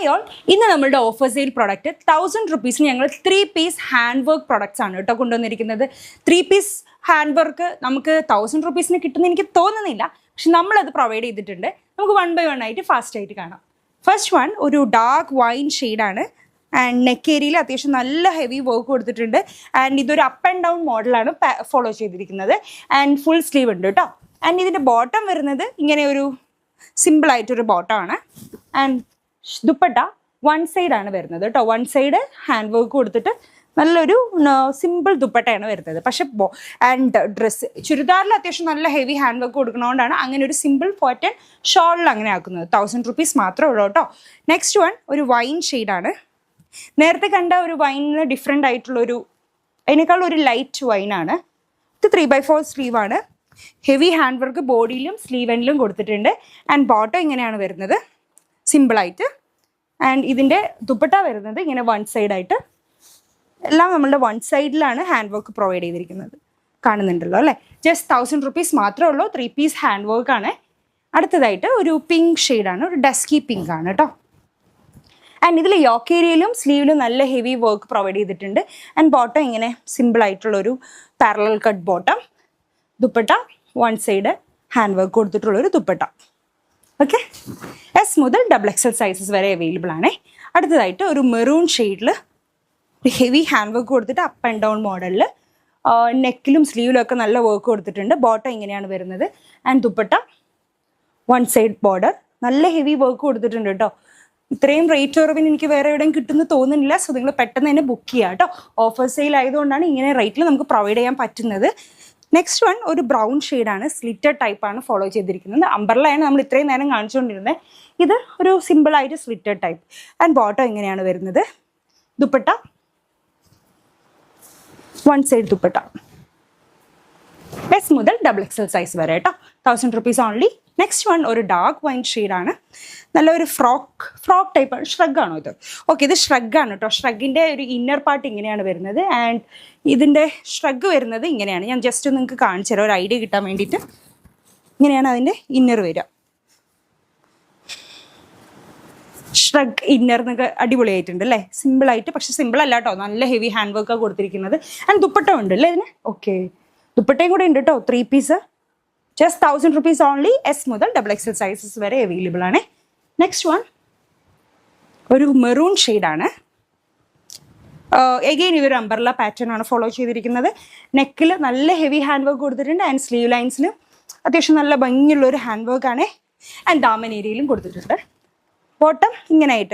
Hi all, ഇന്ന് നമ്മളുടെ offer sale product 1000 റുപ്പീസിന് ഞങ്ങൾ 3 പീസ് ഹാൻഡ് വർക്ക് പ്രൊഡക്ട്സ് ആണ് കേട്ടോ കൊണ്ടുവന്നിരിക്കുന്നത്. 3 പീസ് ഹാൻഡ് വർക്ക് നമുക്ക് 1000 റുപ്പീസിന് കിട്ടുമെന്ന് എനിക്ക് തോന്നുന്നില്ല, പക്ഷെ നമ്മളത് പ്രൊവൈഡ് ചെയ്തിട്ടുണ്ട്. നമുക്ക് 1 by 1 ആയിട്ട് ഫാസ്റ്റ് ആയിട്ട് കാണാം. ഫസ്റ്റ് വൺ ഒരു ഡാർക്ക് വൈൻ ഷെയ്ഡാണ് ആൻഡ് നെക്ക് ഏരിയയിൽ അത്യാവശ്യം നല്ല ഹെവി വർക്ക് കൊടുത്തിട്ടുണ്ട്. ആൻഡ് ഇതൊരു അപ്പ് ആൻഡ് ഡൗൺ മോഡലാണ് ഫോളോ ചെയ്തിരിക്കുന്നത്. ആൻഡ് ഫുൾ സ്ലീവ് ഉണ്ട് കേട്ടോ. ആൻഡ് ഇതിൻ്റെ ബോട്ടം വരുന്നത് ഇങ്ങനെ ഒരു സിമ്പിളായിട്ടൊരു ബോട്ടമാണ്. ആൻഡ് ദുപ്പട്ട വൺ സൈഡാണ് വരുന്നത് കേട്ടോ. വൺ സൈഡ് ഹാൻഡ് വർക്ക് കൊടുത്തിട്ട് നല്ലൊരു സിമ്പിൾ ദുപ്പട്ടയാണ് വരുന്നത്. പക്ഷെ ആൻഡ് ഡ്രസ്സ് ചുരിദാറിൽ അത്യാവശ്യം നല്ല ഹെവി ഹാൻഡ് വർക്ക് കൊടുക്കുന്നതുകൊണ്ടാണ് അങ്ങനെ ഒരു സിമ്പിൾ കോട്ടൺ ഷോളിൽ അങ്ങനെ ആക്കുന്നത്. 1000 റുപ്പീസ് മാത്രമേ ഉള്ളൂ കേട്ടോ. നെക്സ്റ്റ് വൺ ഒരു വൈൻ ഷെയ്ഡാണ്. നേരത്തെ കണ്ട ഒരു വൈനിന് ഡിഫറെൻ്റ് ആയിട്ടുള്ളൊരു അതിനേക്കാൾ ഒരു ലൈറ്റ് വൈനാണ്. ഇത് 3/4 സ്ലീവാണ്. ഹെവി ഹാൻഡ് വർക്ക് ബോഡിയിലും സ്ലീവ് എൻഡിലും കൊടുത്തിട്ടുണ്ട്. ആൻഡ് ബോട്ടം ഇങ്ങനെയാണ് വരുന്നത് സിമ്പിളായിട്ട്. ആൻഡ് ഇതിൻ്റെ ദുപ്പട്ട വരുന്നത് ഇങ്ങനെ വൺ സൈഡായിട്ട്. എല്ലാം നമ്മളുടെ വൺ സൈഡിലാണ് ഹാൻഡ് വർക്ക് പ്രൊവൈഡ് ചെയ്തിരിക്കുന്നത്. കാണുന്നുണ്ടല്ലോ അല്ലേ. ജസ്റ്റ് 1000 റുപ്പീസ് മാത്രമേ ഉള്ളൂ. 3 പീസ് ഹാൻഡ് വർക്കാണ്. അടുത്തതായിട്ട് ഒരു പിങ്ക് ഷെയ്ഡാണ്, ഒരു ഡസ്കി പിങ്ക് ആണ് കേട്ടോ. ആൻഡ് ഇതിൽ യോക്ക് ഏരിയയിലും സ്ലീവിലും നല്ല ഹെവി വർക്ക് പ്രൊവൈഡ് ചെയ്തിട്ടുണ്ട്. ആൻഡ് ബോട്ടം ഇങ്ങനെ സിമ്പിളായിട്ടുള്ളൊരു parallel cut bottom. Dupatta one side hand work കൊടുത്തിട്ടുള്ളൊരു ദുപ്പട്ട. ഓക്കെ, എസ് മുതൽ XXL സൈസസ് വരെ അവൈലബിൾ ആണ്. അടുത്തതായിട്ട് ഒരു മെറൂൺ ഷെയ്ഡിൽ ഹെവി ഹാൻഡ് വർക്ക് കൊടുത്തിട്ട് അപ്പ് ആൻഡ് ഡൗൺ മോഡലിൽ നെക്കിലും സ്ലീവിലും ഒക്കെ നല്ല വർക്ക് കൊടുത്തിട്ടുണ്ട്. ബോട്ടം ഇങ്ങനെയാണ് വരുന്നത്. And dupatta one side border നല്ല ഹെവി വർക്ക് കൊടുത്തിട്ടുണ്ട് കേട്ടോ. ഇത്രയും റേറ്റ് കുറവിന് എനിക്ക് വേറെ എവിടെയും കിട്ടുമെന്ന് തോന്നുന്നില്ല. സോ നിങ്ങൾ പെട്ടെന്ന് തന്നെ ബുക്ക് ചെയ്യുക കേട്ടോ. ഓഫർ സെയിൽ ആയതുകൊണ്ടാണ് ഇങ്ങനെ റേറ്റിൽ നമുക്ക് പ്രൊവൈഡ് ചെയ്യാൻ പറ്റുന്നത്. നെക്സ്റ്റ് വൺ ഒരു ബ്രൗൺ ഷെയ്ഡാണ്. സ്ലിറ്റഡ് ടൈപ്പാണ് ഫോളോ ചെയ്തിരിക്കുന്നത്. അംബർലയാണ് നമ്മൾ ഇത്രയും നേരം കാണിച്ചുകൊണ്ടിരുന്നത്. ഇത് ഒരു സിമ്പിളായിട്ട് സ്ലിറ്റഡ് ടൈപ്പ്. ആൻഡ് ബോട്ടം ഇങ്ങനെയാണ് വരുന്നത്. Dupatta one side dupatta. S മുതൽ XXL സൈസ് വരെ കേട്ടോ. 1000 റുപ്പീസ് ഓൺലി. നെക്സ്റ്റ് വൺ ഒരു ഡാർക്ക് വൈൻ ഷെയ്ഡാണ്. നല്ലൊരു ഫ്രോക്ക് ടൈപ്പ് ഷ്രഗാണോ ഇത്? ഓക്കെ, ഇത് ഷ്രഗാണ് കേട്ടോ. ഷ്രഗിൻ്റെ ഒരു ഇന്നർ പാർട്ട് ഇങ്ങനെയാണ് വരുന്നത്. ആൻഡ് ഇതിൻ്റെ ഷ്രഗ് വരുന്നത് ഇങ്ങനെയാണ്. ഞാൻ ജസ്റ്റ് നിങ്ങൾക്ക് കാണിച്ചു തരാം ഒരു ഐഡിയ കിട്ടാൻ വേണ്ടിയിട്ട്. ഇങ്ങനെയാണ് അതിൻ്റെ ഇന്നർ വരിക. ഷ്രഗ് ഇന്നർ എന്നൊക്കെ അടിപൊളിയായിട്ടുണ്ട് അല്ലേ. സിമ്പിളായിട്ട്, പക്ഷെ സിമ്പിൾ അല്ല കേട്ടോ. നല്ല ഹെവി ഹാൻഡ് വർക്കാണ് കൊടുത്തിരിക്കുന്നത്. ആൻഡ് ദുപ്പട്ട ഉണ്ട് അല്ലേ ഇതിന്. ഓക്കെ, ദുപ്പട്ടയും കൂടെ ഉണ്ട് കേട്ടോ. 3 piece just 1000 rupees only. S മുതൽ XXL സൈസസ് വരെ അവൈലബിൾ ആണ്. നെക്സ്റ്റ് വൺ ഒരു മെറൂൺ ഷെയ്ഡാണ്. എഗെയിൻ ഇതൊരു അംബർല പാറ്റേൺ ആണ് ഫോളോ ചെയ്തിരിക്കുന്നത്. നെക്കിൽ നല്ല ഹെവി ഹാൻഡ് വർക്ക് കൊടുത്തിട്ടുണ്ട്. ആൻഡ് സ്ലീവ് ലൈൻസിലും അത്യാവശ്യം നല്ല ഭംഗിയുള്ളൊരു ഹാൻഡ് വർക്കാണ്. ആൻഡ് ദാമൻ ഏരിയയിലും കൊടുത്തിട്ടുണ്ട്. ബോട്ടം ഇങ്ങനെ ആയിട്ട്